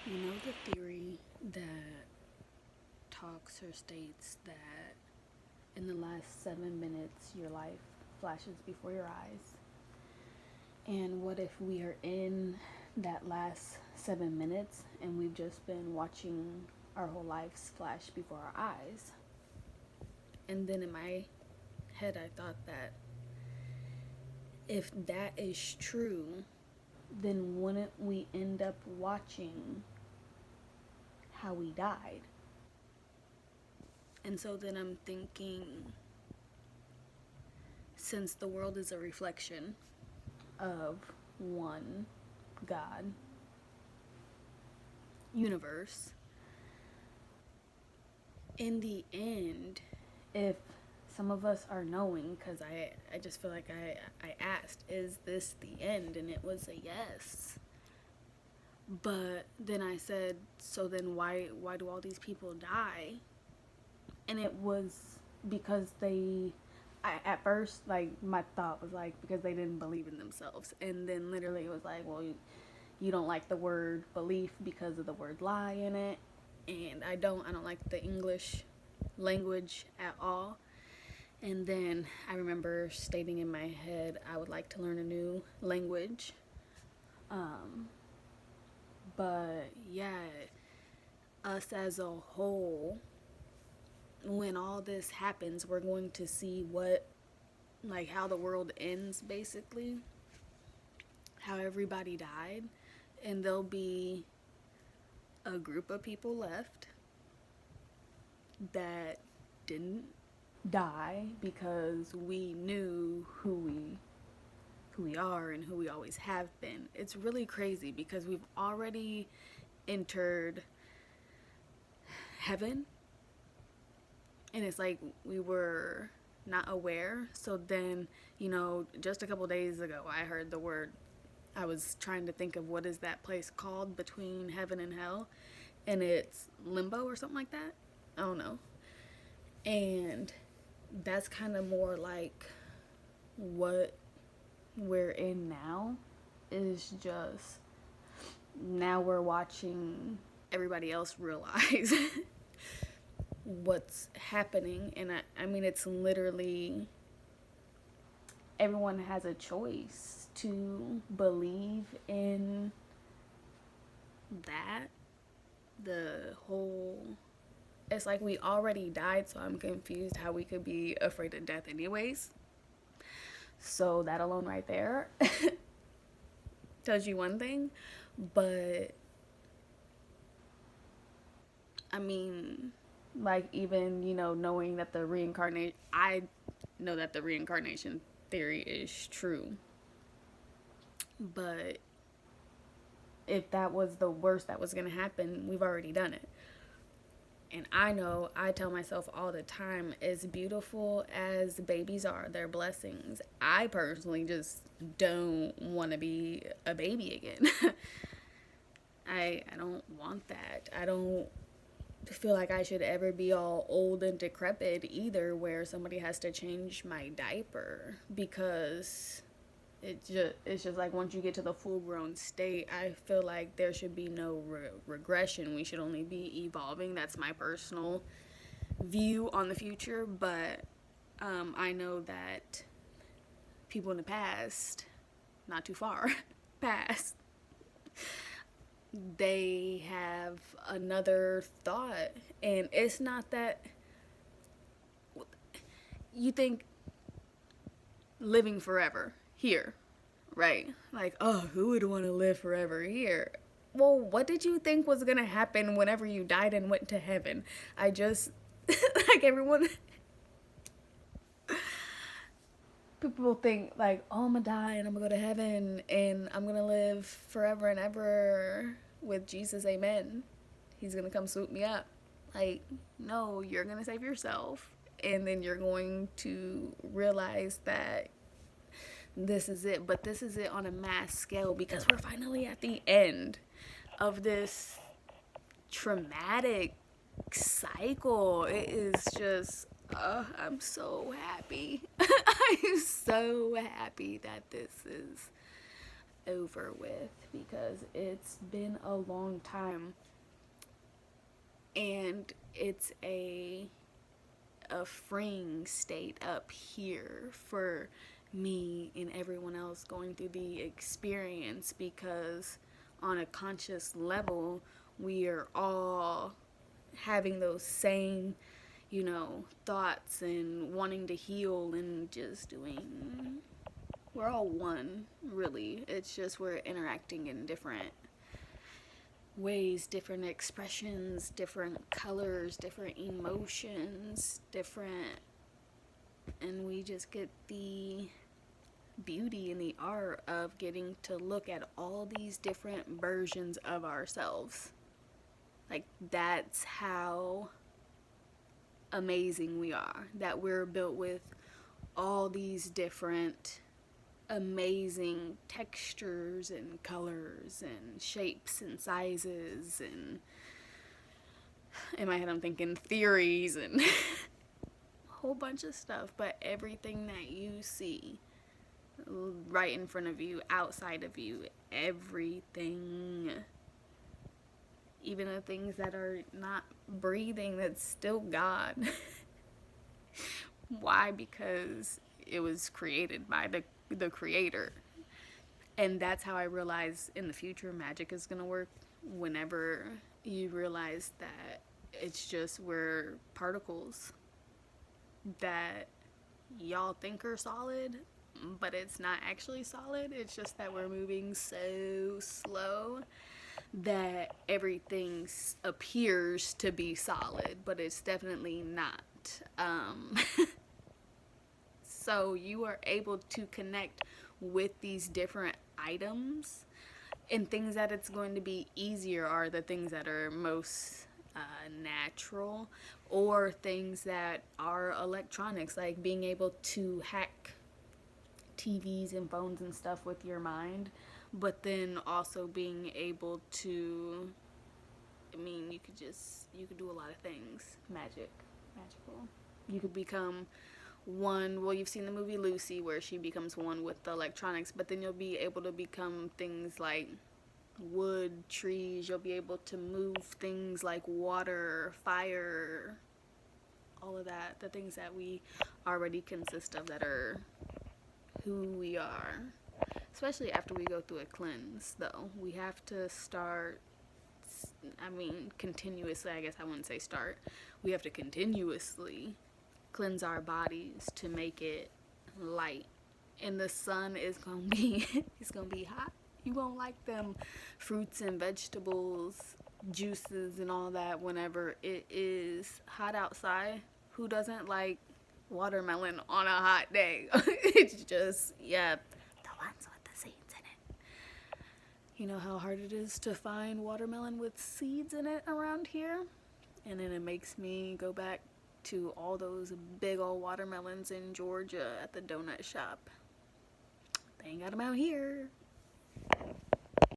You know the theory that talks or states that in the last 7 minutes your life flashes before your eyes? And what if we are in that last 7 minutes and we've just been watching our whole lives flash before our eyes? And then in my head, I thought that if that is true, then wouldn't we end up watching how we died? And so then I'm thinking, since the world is a reflection of one God, universe, in the end, if some of us are knowing, because I just feel like I asked, is this the end? And it was a yes. But then I said, so then why do all these people die? And it was because at first, like, my thought was like, because they didn't believe in themselves. And then literally it was like, well, you don't like the word belief because of the word lie in it. And I don't like the English language at all. And then I remember stating in my head, I would like to learn a new language. But yeah, us as a whole, when all this happens, we're going to see how the world ends, basically, how everybody died, and there'll be a group of people left that didn't die because we knew who we are and who we always have been. It's really crazy because we've already entered heaven, and it's like we were not aware. So then, just a couple days ago, I heard the word. I was trying to think of what is that place called between heaven and hell, and it's limbo or something like that. I don't know. And that's kind of more like what we're in now, is just now we're watching everybody else realize what's happening. And I mean, it's literally everyone has a choice to believe in that. The whole, it's like we already died, so I'm confused how we could be afraid of death anyways. So that alone right there tells you one thing. But I mean, like, even, knowing that the reincarnation, I know that the reincarnation theory is true. But if that was the worst that was going to happen, we've already done it. And I tell myself all the time, as beautiful as babies are, they're blessings. I personally just don't want to be a baby again. I don't want that. I don't feel like I should ever be all old and decrepit either, where somebody has to change my diaper, because it's just like once you get to the full grown state, I feel like there should be no regression. We should only be evolving. That's my personal view on the future. But I know that people in the past, not too far past, they have another thought. And it's not that you think living forever here, right? Like, oh, who would want to live forever here? Well, what did you think was going to happen whenever you died and went to heaven? I just, like, everyone, people think, like, oh, I'm going to die and I'm going to go to heaven and I'm going to live forever and ever with Jesus, amen. He's going to come swoop me up. Like, no, you're going to save yourself. And then you're going to realize that this is it. But this is it on a mass scale, because we're finally at the end of this traumatic cycle. It is just, I'm so happy. I'm so happy that this is over with, because it's been a long time, and it's a freeing state up here for me and everyone else going through the experience, because on a conscious level we are all having those same, thoughts and wanting to heal and just doing, we're all one, really. It's just we're interacting in different ways, different expressions, different colors, different emotions, different, and we just get the beauty and the art of getting to look at all these different versions of ourselves. Like, that's how amazing we are, that we're built with all these different amazing textures and colors and shapes and sizes, and in my head I'm thinking theories and a whole bunch of stuff. But everything that you see right in front of you, outside of you, everything, even the things that are not breathing, that's still God. Why? Because it was created by the creator. And that's how I realize in the future magic is going to work. Whenever you realize that it's just, we're particles that y'all think are solid, but it's not actually solid. It's just that we're moving so slow that everything appears to be solid, but it's definitely not. So you are able to connect with these different items, and things that it's going to be easier are the things that are most natural, or things that are electronics, like being able to hack TVs and phones and stuff with your mind, but then also being able to, you could do a lot of things. Magical. You could become one, well, you've seen the movie Lucy, where she becomes one with the electronics, but then you'll be able to become things like wood, trees. You'll be able to move things like water, fire, all of that, the things that we already consist of, that are who we are. Especially after we go through a cleanse, though. We have to start, continuously, I guess I wouldn't say start. We have to continuously cleanse our bodies to make it light. And the sun is gonna be it's gonna be hot. You won't like them fruits and vegetables, juices and all that whenever it is hot outside. Who doesn't like watermelon on a hot day? It's just, yeah, the ones with the seeds in it. You know how hard it is to find watermelon with seeds in it around here? And then it makes me go back to all those big old watermelons in Georgia at the donut shop. They ain't got them out here.